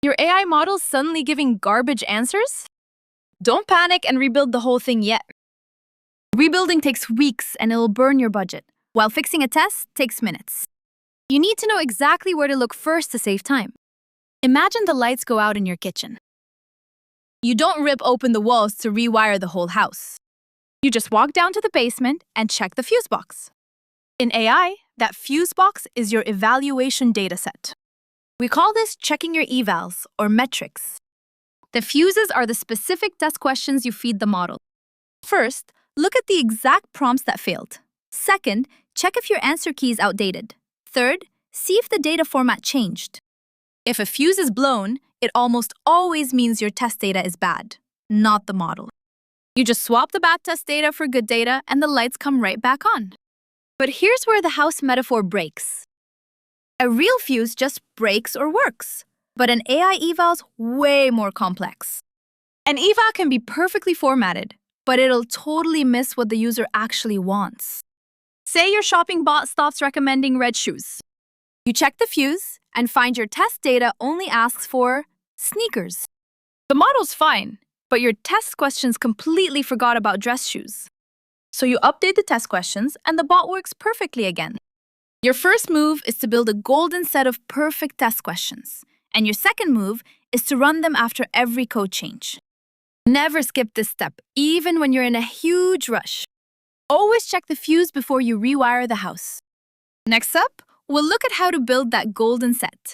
Your AI model's suddenly giving garbage answers? Don't panic and rebuild the whole thing yet. Rebuilding takes weeks and it'll burn your budget, while fixing a test takes minutes. You need to know exactly where to look first to save time. Imagine the lights go out in your kitchen. You don't rip open the walls to rewire the whole house. You just walk down to the basement and check the fuse box. In AI, that fuse box is your evaluation dataset. We call this checking your evals, or metrics. The fuses are the specific test questions you feed the model. First, look at the exact prompts that failed. Second, check if your answer key is outdated. Third, see if the data format changed. If a fuse is blown, it almost always means your test data is bad, not the model. You just swap the bad test data for good data and the lights come right back on. But here's where the house metaphor breaks. A real fuse just breaks or works, but an AI eval's way more complex. An eval can be perfectly formatted, but it'll totally miss what the user actually wants. Say your shopping bot stops recommending red shoes. You check the fuse and find your test data only asks for sneakers. The model's fine, but your test questions completely forgot about dress shoes. So you update the test questions and the bot works perfectly again. Your first move is to build a golden set of perfect test questions, and your second move is to run them after every code change. Never skip this step, even when you're in a huge rush. Always check the fuse before you rewire the house. Next up, we'll look at how to build that golden set.